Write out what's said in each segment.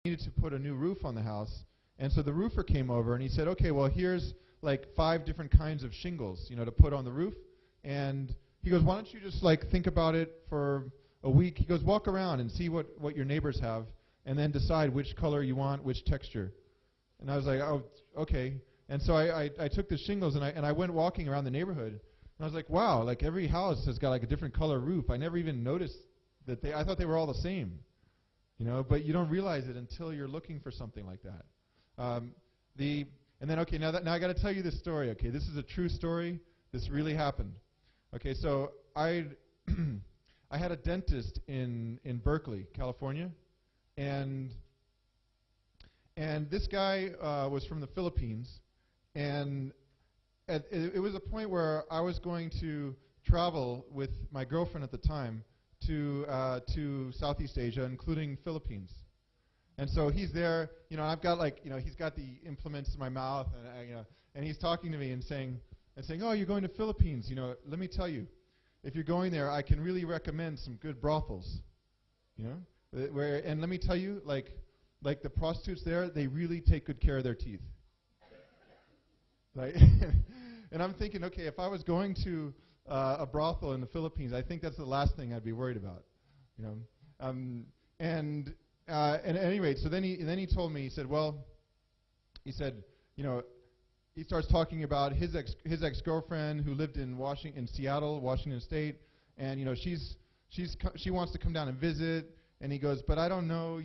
needed to put a new roof on the house. And so the roofer came over and he said, okay, well, here's like 5 different kinds of shingles, to put on the roof. And he goes, why don't you just like think about it for a week? He goes, walk around and see what your neighbors have, and then decide which color you want, which texture. And I was like, oh, okay. And so I took the shingles and I went walking around the neighborhood. And I was like, wow, like every house has got like a different color roof. I never even noticed that I thought they were all the same. But you don't realize it until you're looking for something like that. Now I got to tell you this story. Okay, this is a true story. This really happened. Okay, so I had a dentist in Berkeley, California, and this guy was from the Philippines, and it was a point where I was going to travel with my girlfriend at the time to Southeast Asia, including Philippines. And so he's there, I've got he's got the implements in my mouth, and he's talking to me and saying, oh, you're going to Philippines, let me tell you, if you're going there, I can really recommend some good brothels, and let me tell you, like the prostitutes there, they really take good care of their teeth. Right? And I'm thinking, okay, if I was going to a brothel in the Philippines, I think that's the last thing I'd be worried about, at any rate, so then he told me, he said, he starts talking about his ex-girlfriend who lived in Seattle, Washington State, and she wants to come down and visit, and he goes, but I don't know,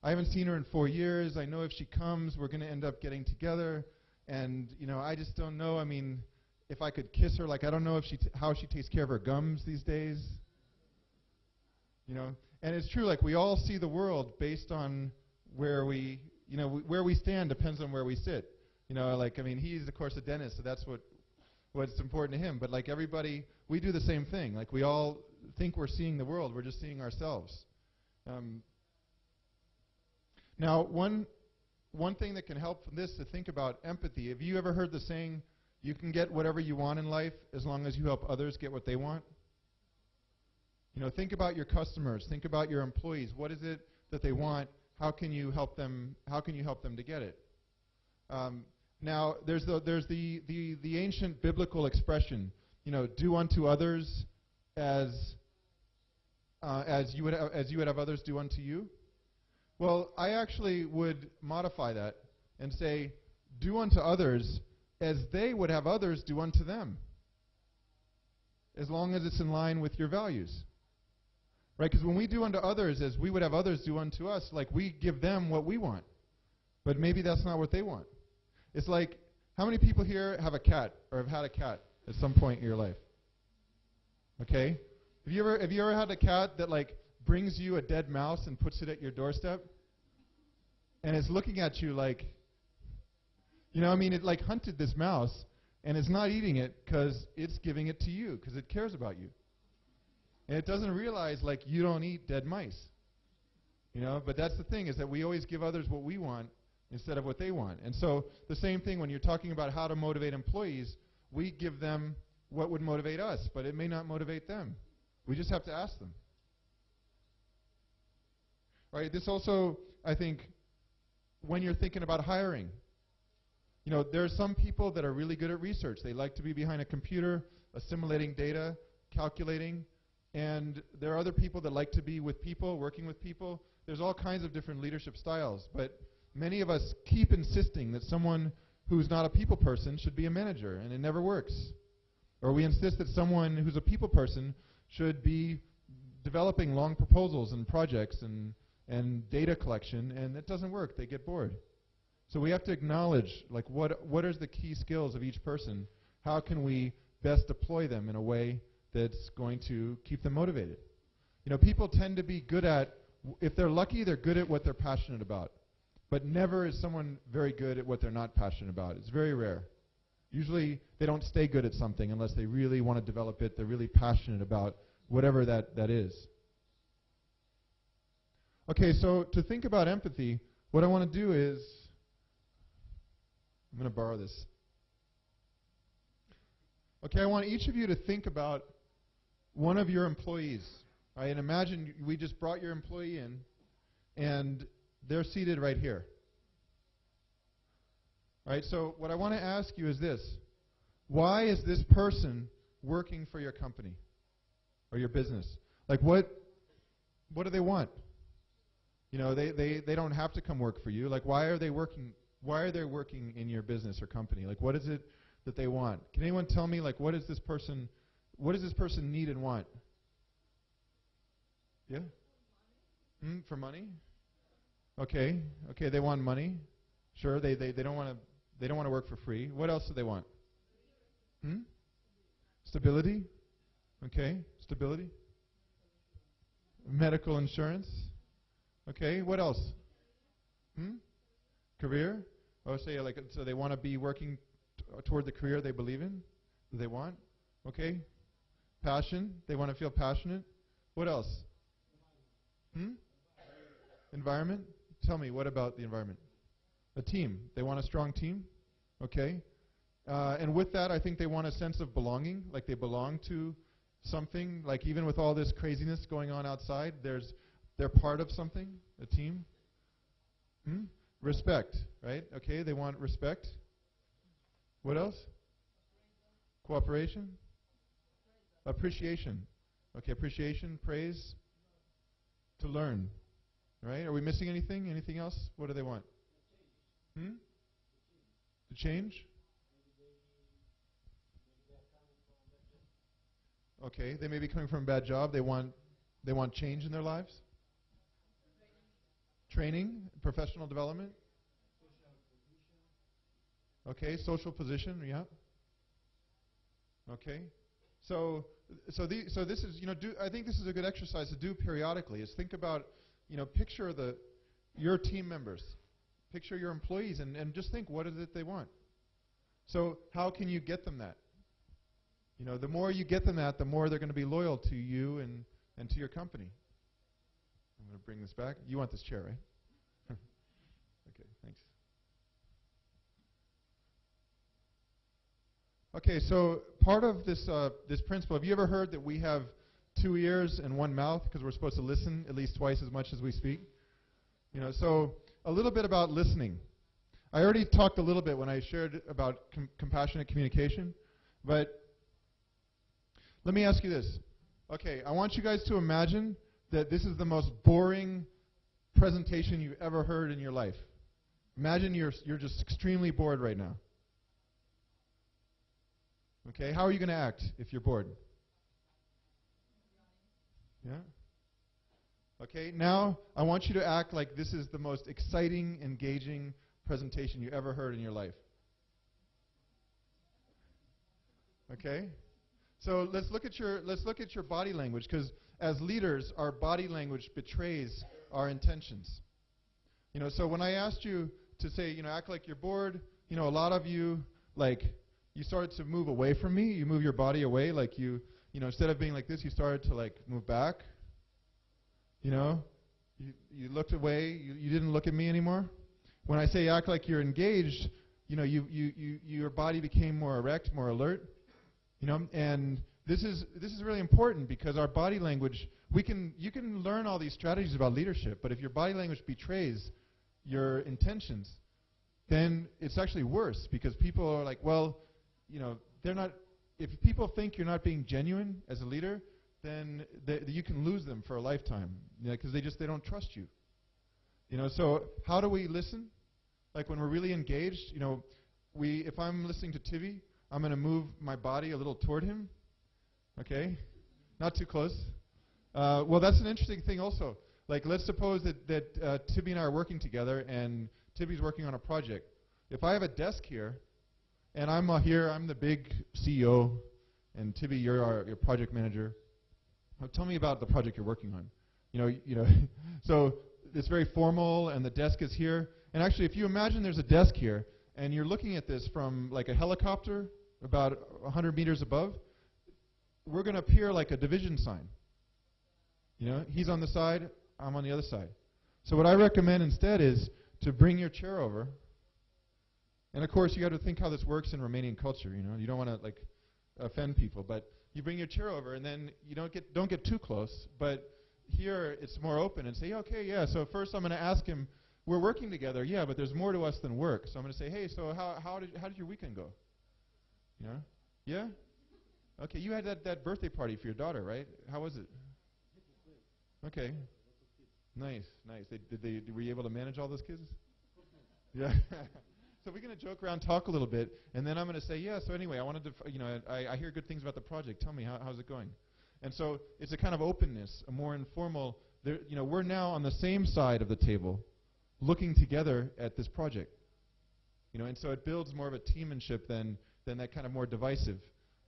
I haven't seen her in 4 years. I know if she comes, we're going to end up getting together, and I just don't know. I mean, if I could kiss her, like I don't know if how she takes care of her gums these days, And it's true, like we all see the world based on where we stand depends on where we sit. He's of course a dentist, so that's what's important to him. But like everybody, we do the same thing. Like we all think we're seeing the world, we're just seeing ourselves. Now, one thing that can help from this to think about empathy. Have you ever heard the saying, you can get whatever you want in life as long as you help others get what they want? Think about your customers. Think about your employees. What is it that they want? How can you help them? How can you help them to get it? Now, there's the ancient biblical expression, do unto others as you would have others do unto you. Well, I actually would modify that and say, do unto others as they would have others do unto them, as long as it's in line with your values. Right? Because when we do unto others as we would have others do unto us, like we give them what we want. But maybe that's not what they want. It's like, how many people here have a cat or have had a cat at some point in your life? Okay? Have you ever had a cat that like brings you a dead mouse and puts it at your doorstep? And it's looking at you like, it like hunted this mouse and it's not eating it because it's giving it to you because it cares about you. And it doesn't realize, like, you don't eat dead mice. But that's the thing, is that we always give others what we want instead of what they want. And so the same thing when you're talking about how to motivate employees, we give them what would motivate us, but it may not motivate them. We just have to ask them. Right? This also, I think, when you're thinking about hiring, there are some people that are really good at research. They like to be behind a computer, assimilating data, calculating. And there are other people that like to be with people, working with people. There's all kinds of different leadership styles. But many of us keep insisting that someone who's not a people person should be a manager, and it never works. Or we insist that someone who's a people person should be developing long proposals and projects and data collection, and it doesn't work. They get bored. So we have to acknowledge, like, what are the key skills of each person? How can we best deploy them in a way that's going to keep them motivated? People tend to be good at, if they're lucky, they're good at what they're passionate about. But never is someone very good at what they're not passionate about. It's very rare. Usually they don't stay good at something unless they really want to develop it. They're really passionate about whatever that is. Okay, so to think about empathy, what I want to do is, I'm going to borrow this. Okay, I want each of you to think about one of your employees. Right? And imagine we just brought your employee in, and They're seated right here. Right? So what I want to ask you is this. Why is this person working for your company or your business? Like what do they want? You know, they don't have to come work for you. Like why are they working in your business or company? Like what is it that they want? Can anyone tell me like what does this person need and want? Yeah? For money? Okay, they want money. Sure, they don't want to work for free. What else do they want? Stability? Okay, stability. Medical insurance? Okay, what else? Career? Oh, say like so they want to be working toward the career they believe in? That they want? Okay. Passion? They want to feel passionate. What else? Environment? Tell me, what about the environment? A team. They want a strong team. Okay. And with that, I think they want a sense of belonging, like they belong to something, like even with all this craziness going on outside, they're part of something, a team. Respect, right? Okay, they want respect. What else? Cooperation? Appreciation. Okay, appreciation, praise. To learn, right? Are we missing anything? Anything else? What do they want? To change? Okay, they may be coming from a bad job. They want change in their lives. Training, professional development. Okay, social position. Yeah. Okay, so this is I think this is a good exercise to do periodically. Is think about picture your team members, picture your employees, and just think what is it they want. So how can you get them that? The more you get them that, the more they're going to be loyal to you and to your company. I'm going to bring this back. You want this chair, right? Okay, thanks. Okay, so part of this principle, have you ever heard that we have 2 ears and 1 mouth because we're supposed to listen at least twice as much as we speak? So a little bit about listening. I already talked a little bit when I shared about compassionate communication, but let me ask you this. Okay, I want you guys to imagine that this is the most boring presentation you've ever heard in your life. Imagine you're just extremely bored right now. Okay, how are you going to act if you're bored? Yeah? Okay, now I want you to act like this is the most exciting, engaging presentation you ever heard in your life. Okay? So let's look at your body language, because as leaders, our body language betrays our intentions. So when I asked you to say, act like you're bored, a lot of you, you started to move away from me. You move your body away, like you instead of being like this, you started to move back. You looked away. You didn't look at me anymore. When I say act like you're engaged, your body became more erect, more alert. And this is really important, because our body language, you can learn all these strategies about leadership, but if your body language betrays your intentions, then it's actually worse, because people are like, well, they're not. If people think you're not being genuine as a leader, then you can lose them for a lifetime, because they don't trust you. So how do we listen? Like when we're really engaged, if I'm listening to Tivi, I'm going to move my body a little toward him. Okay, not too close. Well, that's an interesting thing also. Like, let's suppose that Tibi and I are working together, and Tibi's working on a project. If I have a desk here, and I'm here, I'm the big CEO, and Tibi, you're your project manager. Now, tell me about the project you're working on. So it's very formal, and the desk is here. And actually, if you imagine there's a desk here, and you're looking at this from like a helicopter about 100 meters above, we're going to appear like a division sign. He's on the side, I'm on the other side. So what I recommend instead is to bring your chair over. And of course, you got to think how this works in Romanian culture. You don't want to offend people, but you bring your chair over, and then you don't get too close. But here it's more open, and say, okay, yeah. So first I'm going to ask him, we're working together, yeah, but there's more to us than work. So I'm going to say, hey, so how did your weekend go? You know? Yeah? Okay, you had that birthday party for your daughter, right? How was it? Okay. Nice, nice. Were you able to manage all those kids? Yeah. So we're going to joke around, talk a little bit, and then I'm going to say, yeah, so anyway, I wanted to, I hear good things about the project. Tell me, how's it going? And so it's a kind of openness, a more informal, we're now on the same side of the table looking together at this project. And so it builds more of a teammanship than that kind of more divisive.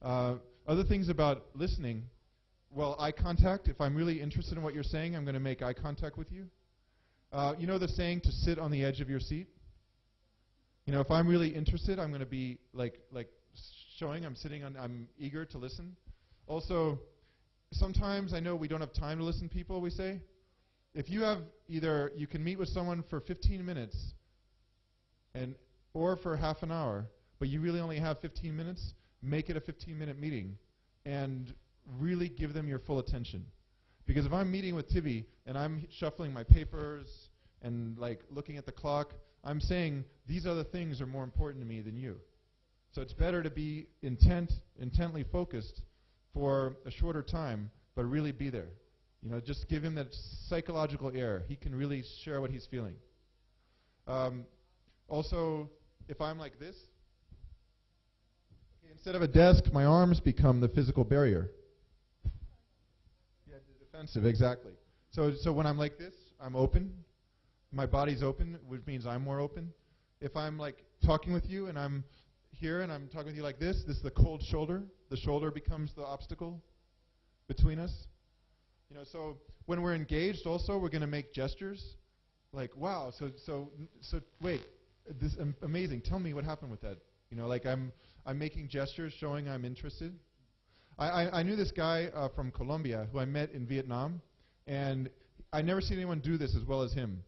Other things about listening, well, eye contact. If I'm really interested in what you're saying, I'm going to make eye contact with you. You know the saying to sit on the edge of your seat? If I'm really interested, I'm going to be like showing I'm eager to listen. Also, sometimes I know we don't have time to listen to people, we say. If you have you can meet with someone for 15 minutes or for half an hour, but you really only have 15 minutes, make it a 15-minute meeting and really give them your full attention. Because if I'm meeting with Tibi and I'm shuffling my papers and looking at the clock, I'm saying these other things are more important to me than you. So it's better to be intently focused for a shorter time, but really be there. Just give him that psychological air. He can really share what he's feeling. Also, if I'm like this, instead of a desk, my arms become the physical barrier. Yeah, defensive, exactly. So when I'm like this, I'm open. My body's open, which means I'm more open. If I'm talking with you and I'm here and I'm talking with you like this is the cold shoulder. The shoulder becomes the obstacle between us. So when we're engaged also, we're going to make gestures wow, so wait, this amazing. Tell me what happened with that. I'm making gestures showing I'm interested. I knew this guy from Colombia who I met in Vietnam, and I never seen anyone do this as well as him.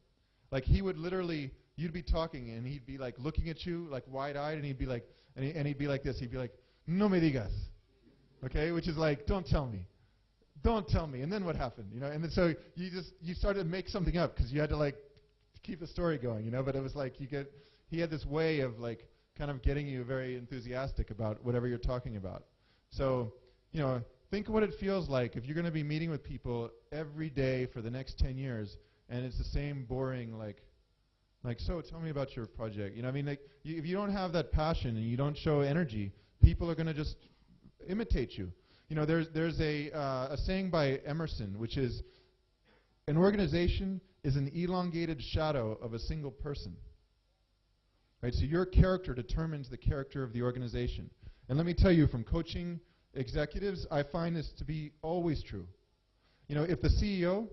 He would literally, you'd be talking, and he'd be looking at you wide-eyed, and he'd be he'd be like this. He'd be like, "No me digas," okay, which is don't tell me, don't tell me. And then what happened, And then so you started to make something up because you had to keep the story going, But it was he had this way of kind of getting you very enthusiastic about whatever you're talking about. So think what it feels like if you're going to be meeting with people every day for the next 10 years. And it's the same boring, so tell me about your project. If you don't have that passion and you don't show energy, people are going to just imitate you. There's a saying by Emerson, which is, an organization is an elongated shadow of a single person. Right? So your character determines the character of the organization. And let me tell you, from coaching executives, I find this to be always true. If the CEO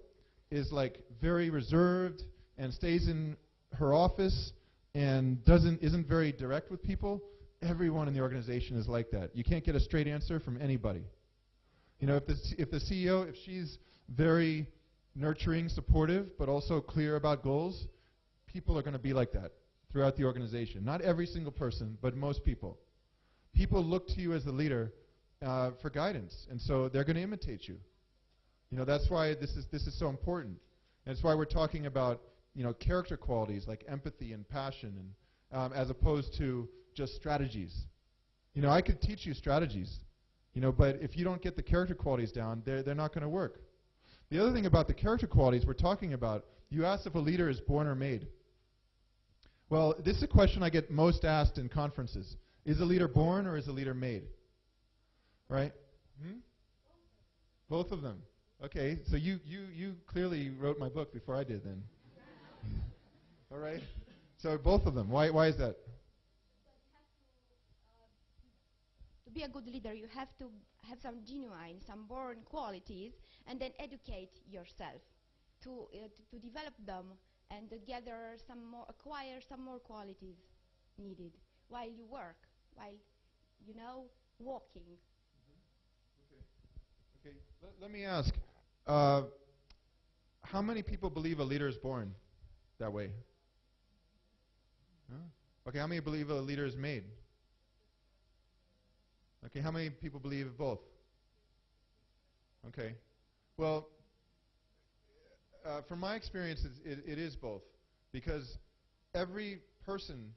is very reserved and stays in her office and isn't very direct with people, everyone in the organization is like that. You can't get a straight answer from anybody. If the CEO, if she's very nurturing, supportive, but also clear about goals, people are going to be like that throughout the organization. Not every single person, but most people. People look to you as the leader for guidance, and so they're going to imitate you. That's why this is so important. And that's why we're talking about character qualities like empathy and passion, and as opposed to just strategies. I could teach you strategies, but if you don't get the character qualities down, they're not going to work. The other thing about the character qualities we're talking about, you asked if a leader is born or made. Well, this is a question I get most asked in conferences. Is a leader born or is a leader made? Right? Both of them. Okay, so you clearly wrote my book before I did then. All right. So both of them. Why is that? To be a good leader, you have to have some genuine, some born qualities, and then educate yourself to develop them and acquire some more qualities needed while you work, while walking. Okay. Let me ask. How many people believe a leader is born that way? Huh? Okay, how many believe a leader is made? Okay, how many people believe both? Okay. Well, from my experience, it is both. because every person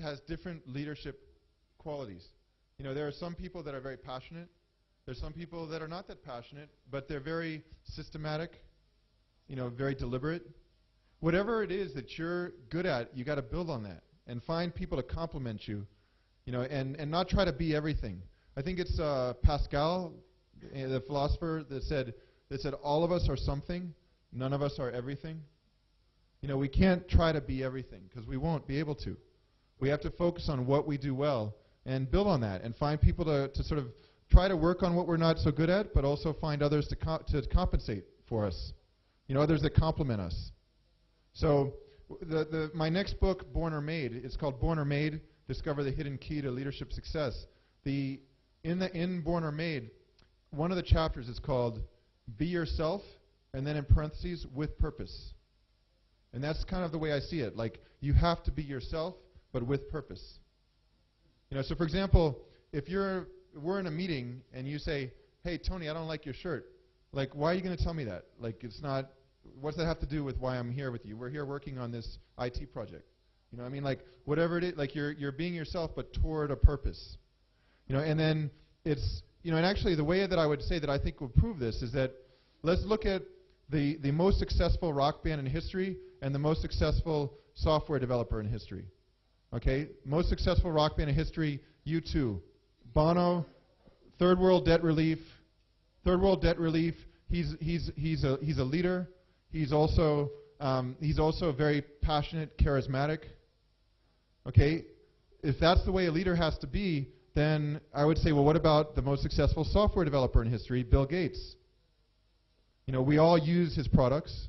has different leadership qualities. You know, there are some people that are very passionate. There's some people that are not that passionate, but they're very systematic, you know, very deliberate. Whatever it is that you're good at, you got to build on that and find people to complement you, you know, and not try to be everything. I think it's Pascal, the philosopher, that said all of us are something, none of us are everything. You know, we can't try to be everything because we won't be able to. We have to focus on what we do well and build on that and find people to sort of try to work on what we're not so good at, but also find others to compensate for us. You know, others that complement us. So my next book, Born or Made, it's called Born or Made, Discover the Hidden Key to Leadership Success. In Born or Made, one of the chapters is called Be Yourself, and then in parentheses, with purpose. And that's kind of the way I see it. Like, you have to be yourself, but with purpose. You know, so for example, if we're in a meeting and you say, hey, Tony, I don't like your shirt. Like, why are you going to tell me that? Like, it's not, what's that have to do with why I'm here with you? We're here working on this IT project. You know what I mean? Like, whatever it is, like you're being yourself, but toward a purpose. You know, and then it's, you know, and actually the way that I would say that I think will prove this is that let's look at the most successful rock band in history and the most successful software developer in history. Okay? Most successful rock band in history, U2. Bono, third world debt relief. Third world debt relief. He's a leader. He's also very passionate, charismatic. Okay? If that's the way a leader has to be, then I would say, well, what about the most successful software developer in history, Bill Gates? You know, we all use his products,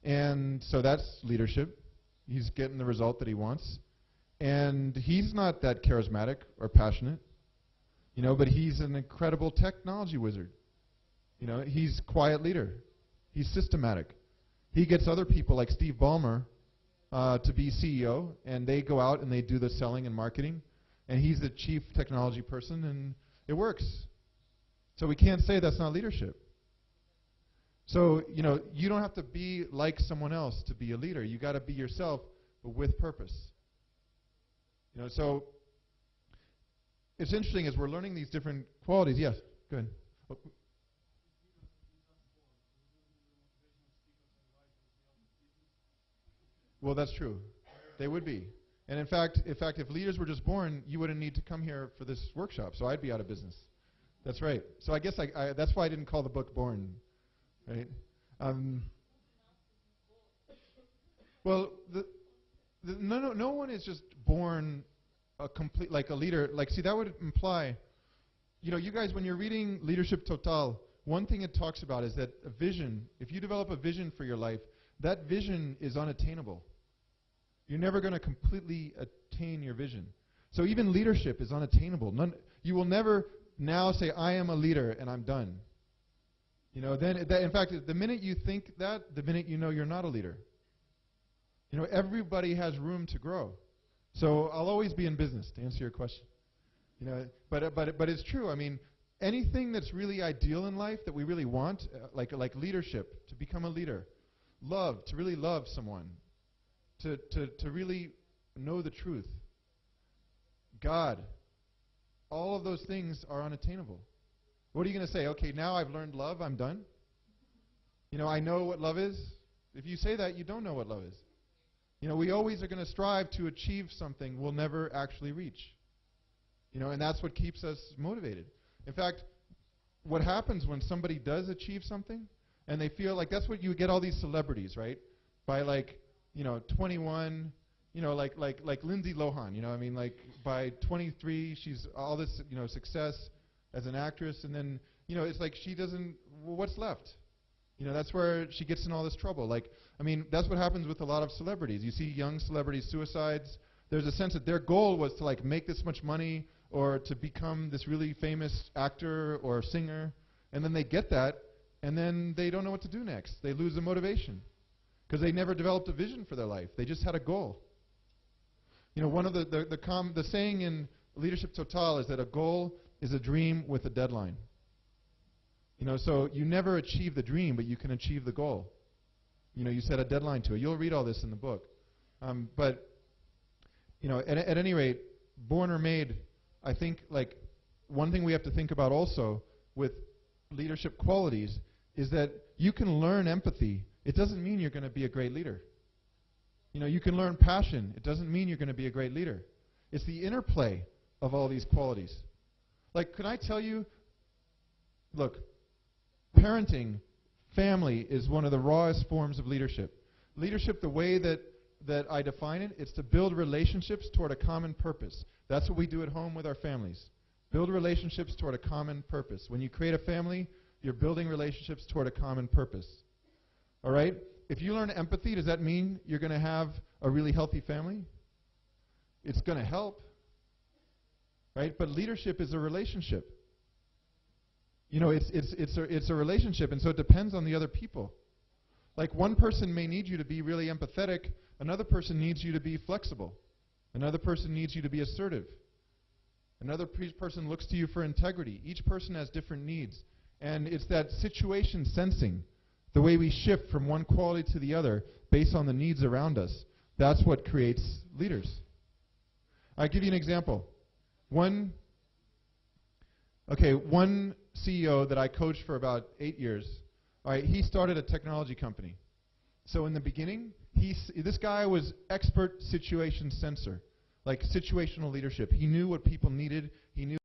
and so that's leadership. He's getting the result that he wants. And he's not that charismatic or passionate, you know, but he's an incredible technology wizard. You know, he's a quiet leader. He's systematic. He gets other people like Steve Ballmer to be CEO, and they go out and they do the selling and marketing, and he's the chief technology person, and it works. So we can't say that's not leadership. So, you know, you don't have to be like someone else to be a leader. You got to be yourself, but with purpose. You know, so it's interesting as we're learning these different qualities. Yes, go ahead. Oh. Well, that's true. They would be. And in fact, if leaders were just born, you wouldn't need to come here for this workshop, so I'd be out of business. That's right. So I guess that's why I didn't call the book Born, right? Well, no one is just born a complete, like a leader. Like, see, that would imply, you know, you guys, when you're reading Leadership Total, one thing it talks about is that a vision, if you develop a vision for your life, that vision is unattainable. You're never going to completely attain your vision. So even leadership is unattainable. You will never now say, I am a leader and I'm done. You know, in fact, the minute you think that, the minute you know you're not a leader. You know, everybody has room to grow. So I'll always be in business, to answer your question. You know, but it's true. I mean, anything that's really ideal in life that we really want, like leadership, to become a leader, love, to really love someone, to really know the truth, God, all of those things are unattainable. What are you going to say? Okay, now I've learned love, I'm done? You know, I know what love is. If you say that, you don't know what love is. You know, we always are going to strive to achieve something we'll never actually reach. You know, and that's what keeps us motivated. In fact, what happens when somebody does achieve something and they feel like, that's what you get all these celebrities, right? By like, you know, 21, you know, like Lindsay Lohan, you know, I mean, like by 23, she's all this, you know, success as an actress, and then, you know, it's like she doesn't, well, what's left? You know, that's where she gets in all this trouble. Like, I mean, that's what happens with a lot of celebrities. You see young celebrity suicides. There's a sense that their goal was to like make this much money or to become this really famous actor or singer, and then they get that, and then they don't know what to do next. They lose the motivation because they never developed a vision for their life. They just had a goal. You know, one of the saying in Leadership Total is that a goal is a dream with a deadline. You know, so you never achieve the dream, but you can achieve the goal. You know, you set a deadline to it. You'll read all this in the book. But at any rate, born or made, I think like one thing we have to think about also with leadership qualities is that you can learn empathy. It doesn't mean you're going to be a great leader. You can learn passion. It doesn't mean you're going to be a great leader. It's the interplay of all these qualities. Like, can I tell you, look, parenting, family is one of the rawest forms of leadership. Leadership, the way that I define it, it's to build relationships toward a common purpose. That's what we do at home with our families. Build relationships toward a common purpose. When you create a family, you're building relationships toward a common purpose. All right? If you learn empathy, does that mean you're going to have a really healthy family? It's going to help. Right? But leadership is a relationship. It's a relationship, and so it depends on the other people. Like, one person may need you to be really empathetic, another person needs you to be flexible. Another person needs you to be assertive. Another person looks to you for integrity. Each person has different needs. And it's that situation sensing, the way we shift from one quality to the other based on the needs around us. That's what creates leaders. I'll give you an example. One CEO that I coached for about 8 years, all right, he started a technology company. So in the beginning, this guy was expert situation sensor, like situational leadership. He knew what people needed. He knew